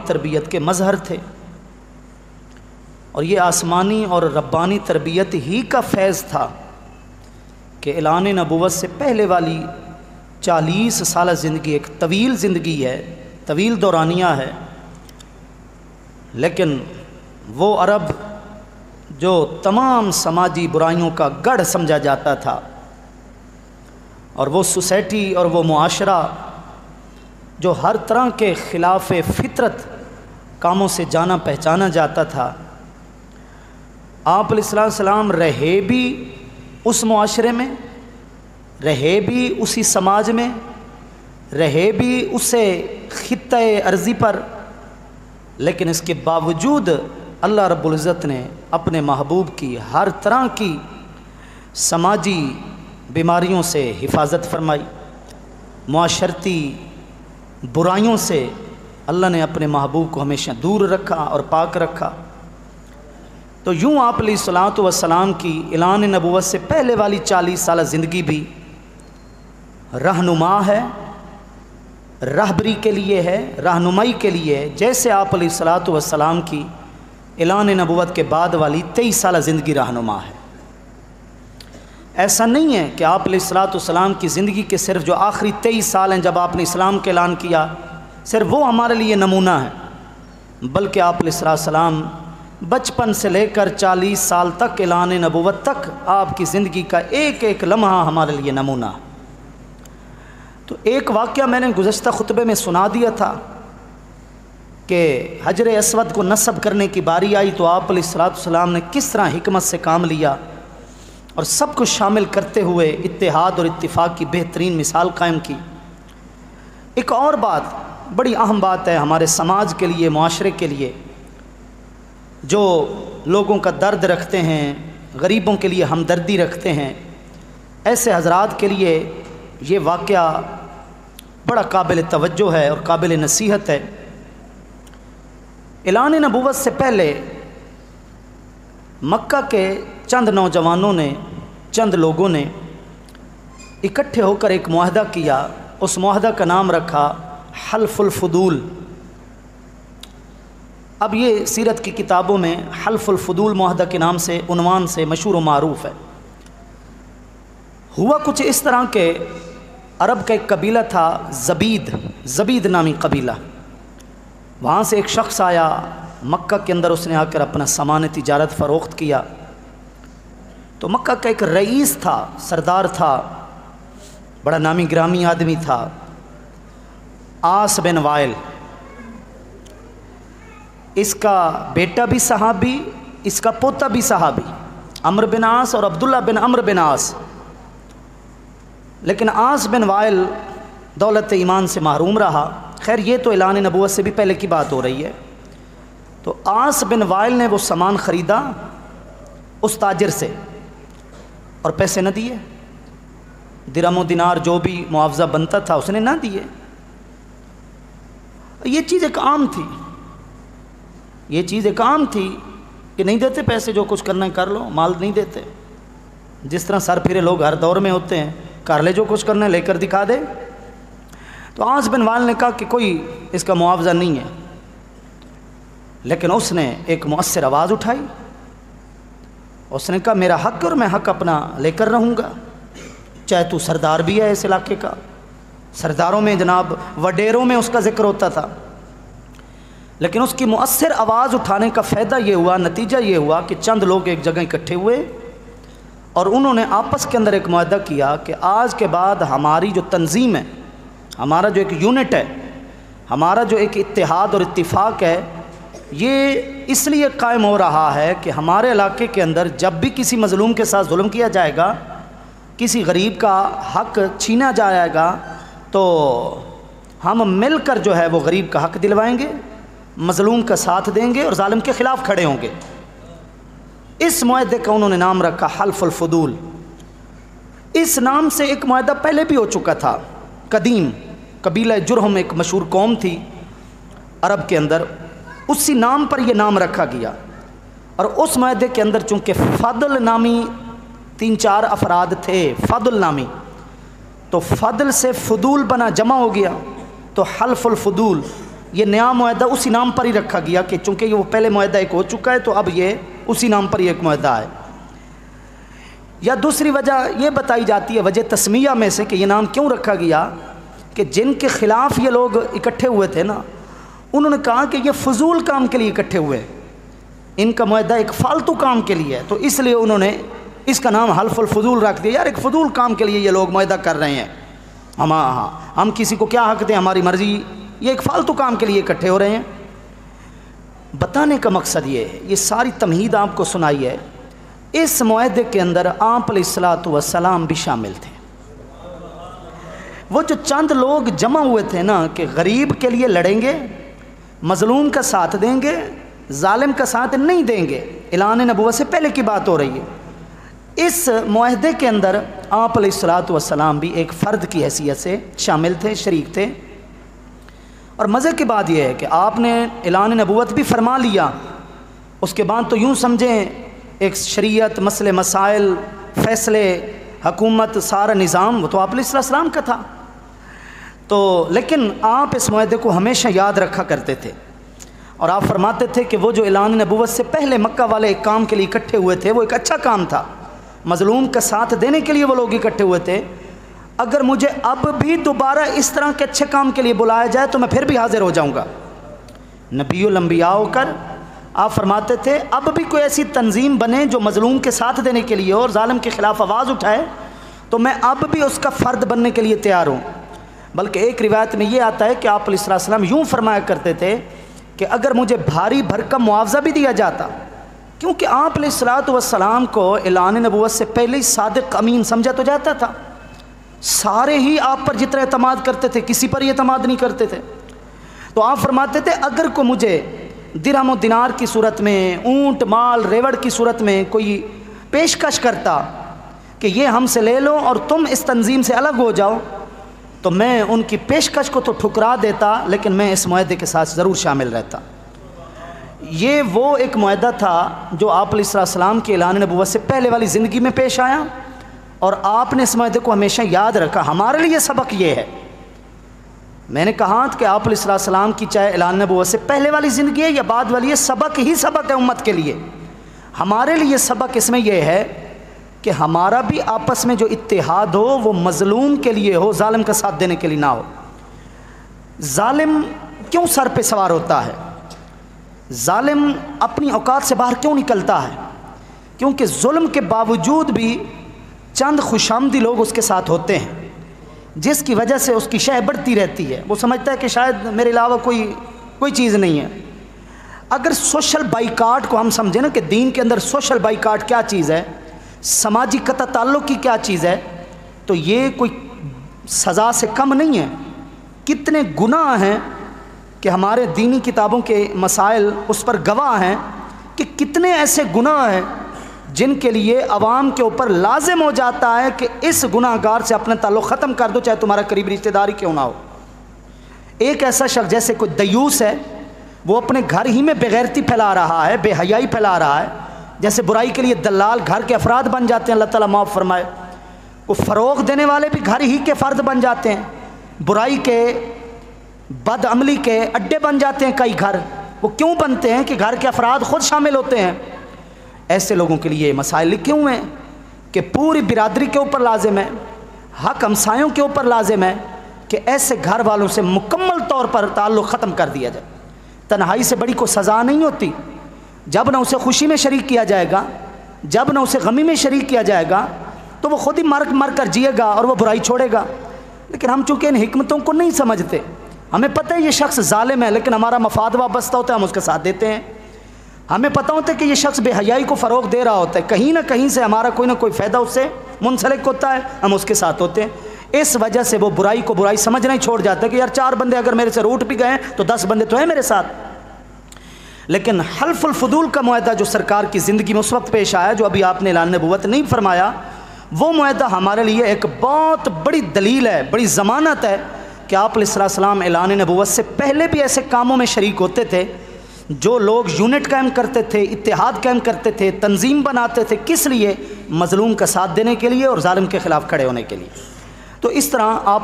तरबियत के मज़हर थे। और ये आसमानी और रब्बानी तरबियत ही का फैज़ था कि ऐलान नबूवत से पहले वाली 40 साल ज़िंदगी एक तवील ज़िंदगी है, तवील दौरानिया है, लेकिन वो अरब जो तमाम समाजी बुराइयों का गढ़ समझा जाता था, और वो सोसाइटी और वो मुआशरा जो हर तरह के ख़िलाफ़ फितरत कामों से जाना पहचाना जाता था, आप अलैहिस्सलाम रहे भी उस मुआशरे में, रहे भी उसी समाज में, रहे भी उसे खित्ते अर्ज़ी पर, लेकिन इसके बावजूद अल्लाह रब्बुल इज़्ज़त ने अपने महबूब की हर तरह की समाजी बीमारियों से हिफाजत फरमाई, मुआशरती बुराइयों से अल्लाह ने अपने महबूब को हमेशा दूर रखा और पाक रखा। तो यूँ आप अलैहिस्सलातु वस्सलाम की ऐलान नबूवत से पहले वाली 40 साल ज़िंदगी भी रहनुमा है, रहबरी के लिए है, रहनुमाई के लिए है, जैसे आप अलैहिस्सलातु वस्सलाम की ऐलान नबूवत के बाद वाली 23 साल ज़िंदगी रहनुमा है। ऐसा नहीं है कि आप अलैहिस्सलातु वस्सलाम की ज़िंदगी के सिर्फ जो आखिरी 23 साल हैं जब आपने इस्लाम का ऐलान किया, सिर्फ वो हमारे लिए नमूना है, बल्कि आप अलैहिस्सलातु वस्सलाम बचपन से लेकर 40 साल तक ऐलान नबूवत तक आपकी ज़िंदगी का एक एक लम्हा हमारे लिए नमूना है। तो एक वाक़या मैंने गुज़श्ता खुतबे में सुना दिया था कि हजर अस्वद को नस्ब करने की बारी आई तो आप अलैहिस्सलातु वस्सलाम ने किस तरह हिकमत से काम लिया और सब कुछ शामिल करते हुए इत्तेहाद और इत्तिफाक की बेहतरीन मिसाल कायम की। एक और बात, बड़ी अहम बात है हमारे समाज के लिए, मुआशरे के लिए, जो लोगों का दर्द रखते हैं, गरीबों के लिए हमदर्दी रखते हैं, ऐसे हजरात के लिए ये वाक़या बड़ा काबिल तवज्जो है और काबिल नसीहत है। ऐलान नबूवत से पहले मक्का के चंद नौजवानों ने, चंद लोगों ने इकट्ठे होकर एक मुआहदा किया। उस मुआहदा का नाम रखा हल्फुल फुदूल। अब ये सीरत की किताबों में हल्फुल फुदूल मुआहदा के नाम से, उन्वान से मशहूर व मारूफ़ है। हुआ कुछ इस तरह के, अरब का एक कबीला था ज़बीद नामी कबीला। वहाँ से एक शख्स आया मक्का के अंदर, उसने आकर अपना सामान तिजारत फ़रोख्त किया। तो मक्का का एक रईस था, सरदार था, बड़ा नामी ग्रामी आदमी था, आस बिन वाइल। इसका बेटा भी सहाबी, इसका पोता भी सहाबी, अम्र बिन आस और अब्दुल्ला बिन अम्र बिन आस। लेकिन आस बिन वाइल दौलत ईमान से महरूम रहा। खैर ये तो ऐलान नबूवत से भी पहले की बात हो रही है। तो आस बिन वाइल ने वो सामान ख़रीदा उस ताजिर से और पैसे न दिए, दिरहम दिनार जो भी मुआवजा बनता था उसने ना दिए। ये चीज़ एक आम थी, ये चीज़ एक आम थी कि नहीं देते पैसे, जो कुछ करना है कर लो, माल नहीं देते। जिस तरह सर फिरे लोग हर दौर में होते हैं, कर ले जो कुछ करना है, लेकर दिखा दे। तो आस बिन वाइल ने कहा कि कोई इसका मुआवजा नहीं है, लेकिन उसने एक मुअस्सिर आवाज़ उठाई। उसने कहा मेरा हक़ और मैं हक़ अपना लेकर रहूँगा, चाहे तू सरदार भी है इस इलाके का। सरदारों में जनाब वडेरों में उसका ज़िक्र होता था, लेकिन उसकी मुअस्सिर आवाज़ उठाने का फ़ायदा ये हुआ, नतीजा ये हुआ कि चंद लोग एक जगह इकट्ठे हुए और उन्होंने आपस के अंदर एक मुआहदा किया कि आज के बाद हमारी जो तंजीम है, हमारा जो एक यूनिट है, हमारा जो एक इत्तेहाद और इत्तिफाक है, ये इसलिए कायम हो रहा है कि हमारे इलाके के अंदर जब भी किसी मज़लूम के साथ जुल्म किया जाएगा, किसी गरीब का हक़ छीना जाएगा, तो हम मिलकर जो है वो गरीब का हक़ दिलवाएंगे, मज़लूम का साथ देंगे और जालिम के ख़िलाफ़ खड़े होंगे। इस मुआहदे का उन्होंने नाम रखा हल्फुल फुदूल। इस नाम से एक मुआहदा पहले भी हो चुका था, कदीम कबीला जुरहम एक मशहूर कौम थी अरब के अंदर, उसी नाम पर यह नाम रखा गया। और उस मुआहदे के अंदर चूँकि फ़दल नामी 3-4 अफराद थे, फ़दल नामी, तो फ़दल से फुदूल बना, जमा हो गया, तो हल्फुल फुदूल ये नया मुआहदा उसी नाम पर ही रखा गया कि चूँकि वो पहले मुआहदा एक हो चुका है तो अब ये उसी नाम पर ही एक मुआहदा है। या दूसरी वजह ये बताई जाती है वजह तस्मिया में से कि ये नाम क्यों रखा गया कि जिनके ख़िलाफ़ ये लोग इकट्ठे हुए थे ना, उन्होंने कहा कि ये फजूल काम के लिए इकट्ठे हुए, इनका मुआहदा एक फ़ालतू काम के लिए है, तो इसलिए उन्होंने इसका नाम हल्फुल फजूल रख दिया। यार एक फजूल काम के लिए ये लोग मुआहदा कर रहे हैं, हम किसी को क्या हक दें, हमारी मर्ज़ी, ये एक फ़ालतू काम के लिए इकट्ठे हो रहे हैं। बताने का मकसद ये है, ये सारी तमहीद आपको सुनाई है, इस मुआहदे के अंदर आप अलैहिस्सलातु वस्सलाम भी शामिल थे। वो जो चंद लोग जमा हुए थे ना कि गरीब के लिए लड़ेंगे, मज़लूम का साथ देंगे, जालिम का साथ नहीं देंगे, ऐलान नबुव्वत से पहले की बात हो रही है। इस मुआहदे के अंदर आप अलैहिस्सलातु वस्सलाम भी एक फ़र्द की हैसियत से शामिल थे, शरीक थे। और मज़े की बात यह है कि आपने ऐलान नबुव्वत भी फरमा लिया, उसके बाद तो यूँ समझें एक शरीयत, मसले मसाइल, फ़ैसले, हकूमत, सारा निज़ाम वो तो आप अलैहिस्सलाम का था। तो लेकिन आप इस मुआहदे को हमेशा याद रखा करते थे और आप फरमाते थे कि वो जो ऐलान नबुव्वत से पहले मक्का वाले एक काम के लिए इकट्ठे हुए थे वो एक अच्छा काम था, मज़लूम का साथ देने के लिए वो लोग इकट्ठे हुए थे। अगर मुझे अब भी दोबारा इस तरह के अच्छे काम के लिए बुलाया जाए तो मैं फिर भी हाजिर हो जाऊँगा। नबीउल अंबिया होकर आप फरमाते थे अब भी कोई ऐसी तंजीम बने जो मज़लूम के साथ देने के लिए और जालिम के ख़िलाफ़ आवाज़ उठाए तो मैं अब भी उसका फ़र्द बनने के लिए तैयार हूँ। बल्कि एक रिवायत में ये आता है कि आप अलैहिस्सलाम यूँ फरमाया करते थे कि अगर मुझे भारी भरकम मुआवजा भी दिया जाता, क्योंकि आप अलैहिस्सलाम को ऐलान नबुव्वत से पहले ही सादिक अमीन समझा तो जाता था, सारे ही आप पर जितना एतमाद करते थे, किसी पर ही एतमाद नहीं करते थे। तो आप फरमाते थे अगर को मुझे दिरहम दिनार की सूरत में, ऊँट माल रेवड़ की सूरत में कोई पेशकश करता कि ये हमसे ले लो और तुम इस तंजीम से अलग हो जाओ, तो मैं उनकी पेशकश को तो ठुकरा देता, लेकिन मैं इस मुआहदे के साथ ज़रूर शामिल रहता। ये वो एक मुआहदा था जो आप अलैहिस्सलाम के ऐलान नबुव्वत से पहले वाली ज़िंदगी में पेश आया और आपने इस मुआहदे को हमेशा याद रखा। हमारे लिए सबक ये है, मैंने कहा कि आप अलैहिस्सलाम की चाहे ऐलान नबुव्वत से पहले वाली ज़िंदगी है या बाद वाली है, सबक ही सबक है उम्मत के लिए। हमारे लिए सबक इसमें यह है कि हमारा भी आपस में जो इत्तेहाद हो वो मज़लूम के लिए हो, जालिम का साथ देने के लिए ना हो। जालिम क्यों सर पे सवार होता है, जालिम अपनी औकात से बाहर क्यों निकलता है? क्योंकि जुल्म के बावजूद भी चंद खुशामदी लोग उसके साथ होते हैं, जिसकी वजह से उसकी शय बढ़ती रहती है। वो समझता है कि शायद मेरे अलावा कोई चीज़ नहीं है। अगर सोशल बाइकाट को हम समझें ना कि दीन के अंदर सोशल बाइकाट क्या चीज़ है, समाजी कता ताल्लुक़ की क्या चीज़ है, तो ये कोई सज़ा से कम नहीं है। कितने गुनाह हैं कि हमारे दीनी किताबों के मसाइल उस पर गवाह हैं कि कितने ऐसे गुनाह हैं जिनके लिए अवाम के ऊपर लाजिम हो जाता है कि इस गुनाहगार से अपना ताल्लुक़ ख़त्म कर दो, चाहे तुम्हारा करीबी रिश्तेदारी क्यों ना हो। एक ऐसा शख्स जैसे कोई दयूस है, वो अपने घर ही में बेगैरती फैला रहा है, बेहयाई फैला रहा है, जैसे बुराई के लिए दलाल घर के अफराद बन जाते हैं, अल्लाह ताला माफ़ फरमाए। वो फ़रोग़ देने वाले भी घर ही के फ़र्द बन जाते हैं, बुराई के बदअमली के अड्डे बन जाते हैं कई घर। वो क्यों बनते हैं कि घर के अफराद ख़ुद शामिल होते हैं। ऐसे लोगों के लिए मसाइल लिखे हुए हैं कि पूरी बिरादरी के ऊपर लाजिम है, हक हमसायों के ऊपर लाजिम है कि ऐसे घर वालों से मुकम्मल तौर पर ताल्लुक़ ख़त्म कर दिया जाए। तन्हाई से बड़ी कोई सज़ा नहीं होती। जब ना उसे खुशी में शरीक किया जाएगा, जब ना उसे गमी में शरीक किया जाएगा, तो वो ख़ुद ही मर कर जिएगा और वो बुराई छोड़ेगा। लेकिन हम चूँकि इन हिकमतों को नहीं समझते, हमें पता है ये शख्स जालिम है, लेकिन हमारा मफाद वाबस्ता होता है, हम उसके साथ देते हैं। हमें पता होता है कि ये शख्स बेहयाई को फ़रोग़ दे रहा होता है, कहीं ना कहीं से हमारा कोई ना कोई फ़ायदा उससे मुंसलिक होता है, हम उसके साथ होते हैं। इस वजह से वो बुराई को बुराई समझना ही छोड़ जाता है कि यार 4 बंदे अगर मेरे से रूठ भी गए तो 10 बंदे तो हैं मेरे साथ। लेकिन हल्फुल फुदूल का मुआहदा जो सरकार की ज़िंदगी में उस वक्त पेश आया, जो अभी आपने ऐलान नबुव्वत नहीं फरमाया, वो मुआहदा हमारे लिए एक बहुत बड़ी दलील है, बड़ी ज़मानत है कि आप अलैहिस्सलाम ऐलान नबुव्वत से पहले भी ऐसे कामों में शरीक होते थे। जो लोग यूनिट कायम करते थे, इत्तेहाद कायम करते थे, तंजीम बनाते थे, किस लिए? मज़लूम का साथ देने के लिए और जालिम के ख़िलाफ़ खड़े होने के लिए। तो इस तरह आप